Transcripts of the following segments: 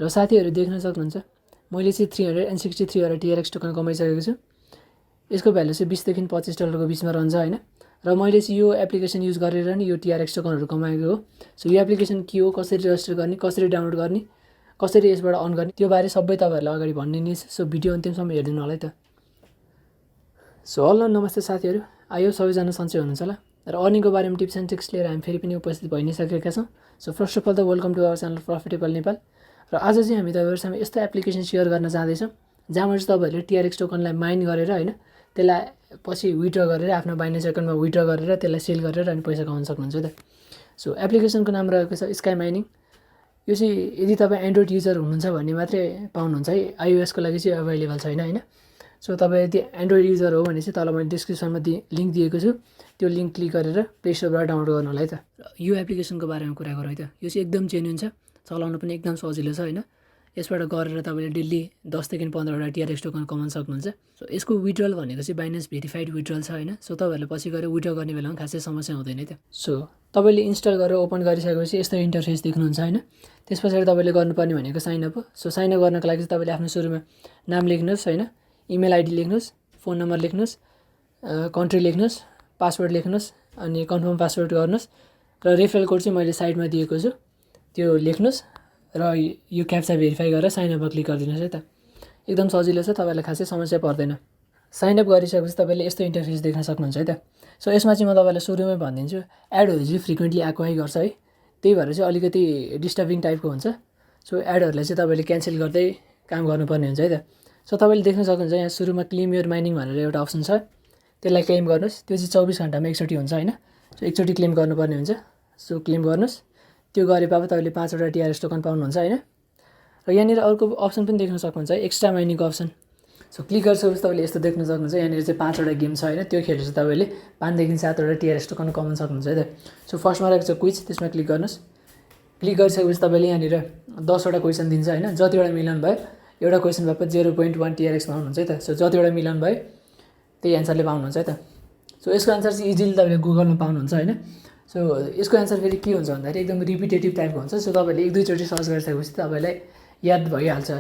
र साथीहरू देख्न सक्नुहुन्छ मैले चाहिँ 363 वटा TRX टोकन कमाइसकेको छु। यसको भ्यालु चाहिँ 20 देखि $25 को बिचमा रहन्छ हैन। र मैले चाहिँ यो एप्लिकेसन युज गरेर नि यो TRX टोकनहरु कमाएको हो। सो यो एप्लिकेसन के हो, कसरी रजिस्टर गर्ने, कसरी डाउनलोड गर्ने, कसरी यसबाट अर्न गर्ने, त्यो बारे सबै तपाईहरुलाई अगाडि भन्ने नै छ। सो भिडियो अन्तिमसम्म हेर्दिनु होला है त। सो हेलो नमस्ते साथीहरु, आयो सबैजना सन्चै हुनुहुन्छ होला। र अर्निङको बारेमा टिप्स एन्ड ट्रिक्स लिएर हामी फेरि पनि उपस्थित भइ नै सकेका छौं। सो फर्स्ट अफ अल त welcome to our channel profitable Nepal. र आज चाहिँ हामी तपाईहरुसँग यस्तो एप्लिकेसन शेयर गर्न चाहदै छौं जहाँबाट चाहिँ तपाईहरुले TRX टोकनलाई माइन गरेर हैन, त्यसलाई पछि विथड्र गरेर आफ्नो बाइनेन्स अकाउन्टमा विथड्र गरेर त्यसलाई सेल गरेर अनि पैसा कमाउन सक्नुहुन्छ त। सो एप्लिकेसनको नाम रहेको छ स्काइमाइनिङ। यो चाहिँ यदि तपाई एन्ड्रोइड युजर हुनुहुन्छ भने मात्रै पाउनुहुन्छ है, iOS को लागि चाहिँ अवेलेबल छैन हैन। सो तपाई यदि एन्ड्रोइड युजर हो भने चाहिँ तल मैले डिस्क्रिप्सनमा लिंक दिएको छु, त्यो लिंक क्लिक गरेर प्ले स्टोरबाट डाउनलोड गर्नु होला है त। यो एप्लिकेसनको बारेमा कुरा गरौँ है त। यो चाहिँ एकदम जेन्युइन छ, चलाउन पनि एकदम सजिलो छ हैन। यसबाट गरेर तपाईले डेली 10 देखि 15 वटा TRX टोकन कमाउन सक्नुहुन्छ। सो यसको विथड्रल भनेको चाहिँ बाइनेन्स भेरिफाइड विथड्रल छ हैन। सो तपाईहरुले पछि गएर विथड्र गर्ने बेलामा खासै समस्या हुँदैन है त। सो तपाईले इन्स्टल गरेर ओपन गरिसकेपछि यस्तो इन्टरफेस देख्नुहुन्छ हैन। त्यसपछि तपाईले गर्नुपर्ने भनेको साइन अप हो। सो साइन अप गर्नको लागि तपाईले आफ्नो सुरुमा नाम लेख्नुस् हैन, इमेल आइडी लेख्नुस्, फोन नम्बर लेख्नुस्, कन्ट्री लेख्नुस्, पासवर्ड लेख्नुस् अनि कन्फर्म पासवर्ड गर्नुस् र रेफरल कोड चाहिँ मैले साइडमा दिएको छु त्यो लेख्नुस् र यो क्याप्चा भेरिफाई गरेर साइन अपमा क्लिक गरिदिनुस् है त। एकदम सजिलो छ, तपाईलाई खासै समस्या पर्दैन। साइन अप गरिसकेपछि तपाईले यस्तो इन्टरफेस देख्न सक्नुहुन्छ है त। सो यसमा चाहिँ म तपाईलाई सुरुमै भनिदिन्छु, एडहरु चाहिँ फ्रिक्वेन्टली आएको गर्छ है। त्यही भएर चाहिँ अलिकति डिस्टर्बिङ टाइपको हुन्छ। सो एडहरुलाई चाहिँ तपाईले क्यान्सल गर्दै काम गर्नुपर्ने हुन्छ है त। सो तपाईले देख्न सक्नुहुन्छ यहाँ सुरुमा क्लेम योर माइनिङ भनेर एउटा अप्सन छ, त्यसलाई क्लेम गर्नुस्। त्यो चाहिँ 24 घण्टामा एकचोटी हुन्छ हैन। सो एकचोटी क्लेम गर्नुपर्ने हुन्छ। सो क्लेम गर्नुस्। त्यो गरेपछि तपाईले 5 वटा TRX टोकन पाउनुहुन्छ हैन। र यहाँनिर अर्को अप्सन पनि देख्न सक्नुहुन्छ है, एक्स्ट्रा माइनिङको अप्सन। सो क्लिक गरिसकेपछि तपाईले यस्तो देख्न सक्नुहुन्छ, यहाँनिर चाहिँ 5 वटा गेम छ हैन। त्यो खेलेर चाहिँ तपाईले 5 देखि 7 वटा TRX टोकन कमाउन सक्नुहुन्छ है त। सो फर्स्टमा रहेको छ क्विज, त्यसमा क्लिक गर्नुस्। क्लिक गरिसकेपछि तपाईले यहाँनिर 10 वटा क्वेशन दिन्छ हैन। जति वटा मिलान भयो एउटा क्वेशन भएपछि 0.1 TRX पाउनुहुन्छ है त। सो जति वटा मिलान भयो त्यही एन्सरले पाउनुहुन्छ है त। सो यसको एन्सर चाहिँ इजिली तपाईले गुगलमा पाउनुहुन्छ हैन। सो यसको एन्सर फेरि के हुन्छ भन्दाखेरि एकदम रिपिटेटिभ टाइपको हुन्छ। सो तपाईले एक दुई चोटी सर्च गरिसकेपछि तपाईलाई याद भइहाल्छ,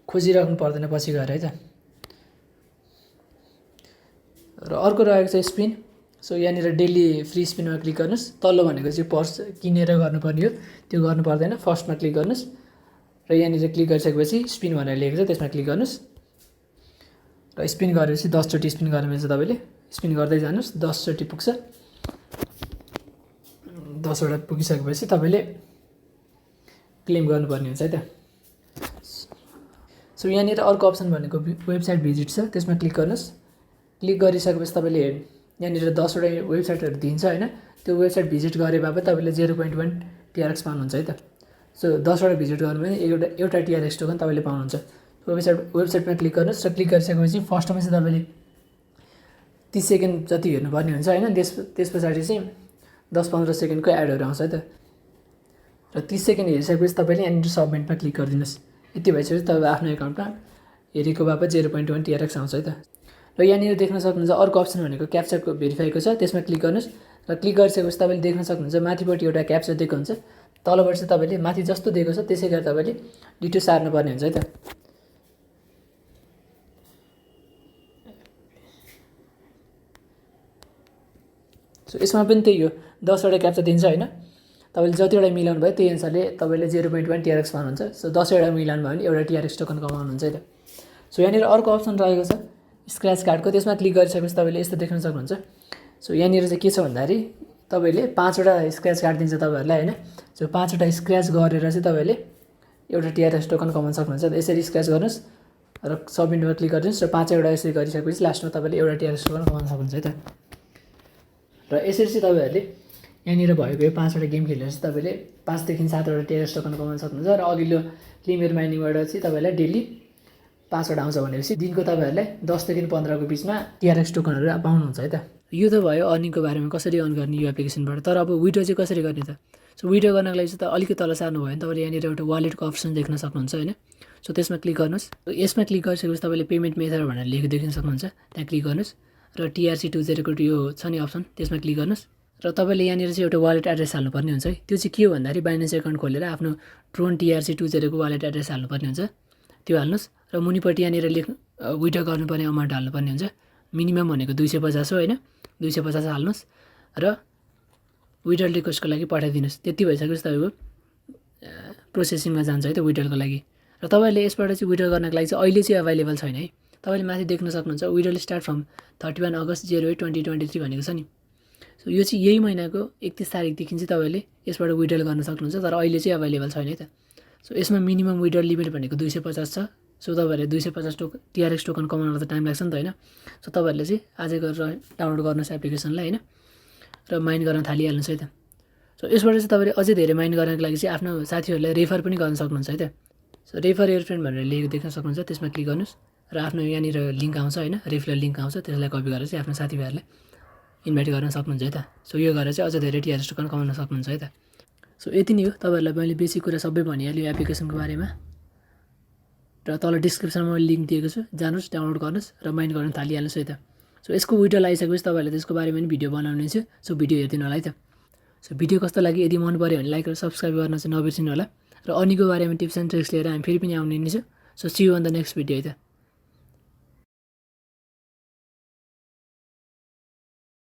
खोजिराख्नु पर्दैन पछि गएर है त। र अर्को रहेको छ स्पिन। सो यहाँनिर डेली फ्री स्पिनमा क्लिक गर्नुस्। तल्लो भनेको चाहिँ पर्स किनेर गर्नुपर्ने हो, त्यो गर्नु पर्दैन। फर्स्टमा क्लिक गर्नुस् र यहाँनिर क्लिक गरिसकेपछि स्पिन भनेर लेखेको छ, त्यसमा क्लिक गर्नुस् र स्पिन गरेपछि 10 चोटी स्पिन गर्नुहुन्छ। तपाईले स्पिन गर्दै जानुस्, 10 चोटी पुग्छ। 10 वटा पुगिसकेपछि तपाईले क्लेम गर्नुपर्ने हुन्छ है त। सो यहाँनिर अर्को अप्सन भनेको वेबसाइट भिजिट छ, त्यसमा क्लिक गर्नुस्। क्लिक गरिसकेपछि तपाईले यहाँनिर 10 वटा वेबसाइटहरु दिन्छ हैन। त्यो वेबसाइट भिजिट गरे बापत तपाईले 0.1 TRX पाउनुहुन्छ है त। सो 10 वटा भिजिट गर्नु भने एउटा TRX टोकन तपाईले पाउनुहुन्छ। वेबसाइटमा क्लिक गर्नुस् र क्लिक गरिसकेपछि फर्स्टमा चाहिँ तपाईले 30 सेकेन्ड जति हेर्नुपर्ने हुन्छ हैन। त्यसपछि चाहिँ 10-15 सेकेन्डको एडहरु आउँछ है त। र 30 सेकेन्ड हेरिसकेपछि तपाईले यहाँनिर सबमिटमा क्लिक गरिदिनुस्। यति भइसकेपछि तपाईँ आफ्नो एकाउन्टमा हेरेको बापत 0.1 TRX आउँछ है त। र यहाँनिर देख्न सक्नुहुन्छ अर्को अप्सन भनेको क्याप्चाको भेरिफाईको छ, त्यसमा क्लिक गर्नुस् र क्लिक गरिसकेपछि तपाईले देख्न सक्नुहुन्छ माथिपट्टि एउटा क्याप्चा दिएको हुन्छ, तलबाट चाहिँ तपाईले माथि जस्तो दिएको छ त्यसै गरी तपाईले डिटो सार्नुपर्ने हुन्छ है त। सो यसमा पनि त्यही हो, 10 वटा क्याप्चा दिन्छ हैन। तपाईले जति वटा मिलाउनु भयो त्यही अनुसारले तपाईले 0.1 TRX पाउनुहुन्छ। सो 10 वटा मिलाउनु भयो भने एउटा TRX टोकन कमाउनुहुन्छ है त। सो यहाँनिर अर्को अप्सन रहेको छ स्क्रैच कार्डको, त्यसमा क्लिक गरिसकेपछि तपाईले यस्तो देख्न सक्नुहुन्छ। सो यहाँनिर चाहिँ के छ भन्दाखेरि तपाईले 5 वटा स्क्रैच कार्ड दिन्छ तपाईहरुलाई हैन। सो 5 वटा स्क्रैच गरेर चाहिँ तपाईले एउटा TRX टोकन कमाउन सक्नुहुन्छ। यसरी स्क्रैच गर्नुस् र सबमिटमा क्लिक गर्नुस् र 5 वटा यसरी गरिसकेपछि लास्टमा तपाईले एउटा TRX टोकन कमाउन सक्नुहुन्छ है त। र यसरी चाहिँ तपाईहरुले यहाँनिर भएको यो 5 वटा गेम खेलेर चाहिँ तपाईले 5 देखि 7 वटा TRX टोकन कमाउन सक्नुहुन्छ। र अघिल्लो क्लेम योर माइनिङबाट चाहिँ तपाईलाई डेली 5 वटा आउँछ भनेपछि दिनको तपाईहरुलाई 10 देखि 15 को बिचमा TRX टोकनहरु पाउनुहुन्छ है त। यो त भयो अर्निङको बारेमा कसरी अर्न गर्ने यो एप्लिकेसनबाट। तर अब विथड्र चाहिँ कसरी गर्ने त? सो विथड्र गर्नको लागि चाहिँ त अलिकति तल सार्नु भयो भने तपाईले यहाँनिर एउटा वालेटको अप्सन देख्न सक्नुहुन्छ हैन। सो त्यसमा क्लिक गर्नुस्। यसमा क्लिक गरिसकेपछि तपाईले पेमेन्ट मेथड भनेर लेखेको देख्न सक्नुहुन्छ, त्यहाँ क्लिक गर्नुस् र TRC20 को यो छ नि अप्सन, त्यसमा क्लिक गर्नुस् र तपाईँले यहाँनिर चाहिँ एउटा वालेट एड्रेस हाल्नुपर्ने हुन्छ है। त्यो चाहिँ के हो भन्दाखेरि बाइनेन्स एकाउन्ट खोलेर आफ्नो ट्रोन TRC20 को वालेट एड्रेस हाल्नुपर्ने हुन्छ, त्यो हाल्नुहोस्। र मुनिपट्टि यहाँनिर विथड्र गर्नुपर्ने अमाउन्ट हाल्नुपर्ने हुन्छ। मिनिमम भनेको 250 हो होइन, 250 हाल्नुहोस् र विथड्रल रिक्वेस्टको लागि पठाइदिनुहोस्। त्यति भइसकेपछि तपाईँको प्रोसेसिङमा जान्छ है त विथड्रलको लागि। र तपाईँले यसबाट चाहिँ विथड्र गर्नको लागि चाहिँ अहिले चाहिँ अभाइलेबल छैन है। तपाईँले माथि देख्न सक्नुहुन्छ विथड्रल स्टार्ट फ्रम 31 अगस्त 08-2023 भनेको छ नि। सो यो चाहिँ यही महिनाको 31 तारिकदेखि चाहिँ तपाईँले यसबाट विथड्रल गर्न सक्नुहुन्छ, तर अहिले चाहिँ अभाइलेबल छैन है त। सो यसमा मिनिमम विथड्रल लिमिट भनेको 250 छ। सो तपाईँहरूले 250 TRX टोकन कमाउन त टाइम लाग्छ नि त होइन। सो तपाईँहरूले चाहिँ आजै गरेर डाउनलोड गर्नुहोस् एप्लिकेसनलाई होइन, र माइन गर्न थालिहाल्नुहोस् है त। सो यसबाट चाहिँ तपाईँले अझै धेरै माइन गर्नको लागि चाहिँ आफ्नो साथीहरूलाई रेफर पनि गर्न सक्नुहुन्छ है त। सो रेफर योर फ्रेन्ड भनेर लेखेको देख्न सक्नुहुन्छ, त्यसमा क्लिक गर्नुहोस् र आफ्नो यहाँनिर लिङ्क आउँछ होइन, रेफरल लिङ्क आउँछ, त्यसलाई कपी गरेर चाहिँ आफ्नो साथीभाइहरूलाई इन्भाइट गर्न सक्नुहुन्छ है त। सो यो गरेर चाहिँ अझ धेरै TRX टोकन कमाउन सक्नुहुन्छ है त। सो यति नै हो, तपाईँहरूलाई मैले बेसिक कुरा सबै भनिहालेँ एप्लिकेसनको बारेमा। र तल डिस्क्रिप्सनमा मैले लिङ्क दिएको छु, जानुहोस् डाउनलोड गर्नुहोस् र माइन गर्न थालिहाल्नुहोस् है त। सो यसको विथड्रल आइसकेपछि तपाईँहरूले त्यसको बारेमा पनि भिडियो बनाउने छु। सो भिडियो हेरिदिनु होला है त। सो भिडियो कस्तो लाग्यो, यदि मन पऱ्यो भने लाइक र सब्सक्राइब गर्न चाहिँ नबिर्सिनु होला। र अनीको बारेमा टिप्स एन्ड ट्रिक्स लिएर हामी फेरि पनि आउने नै छु। So see you on the next video है त।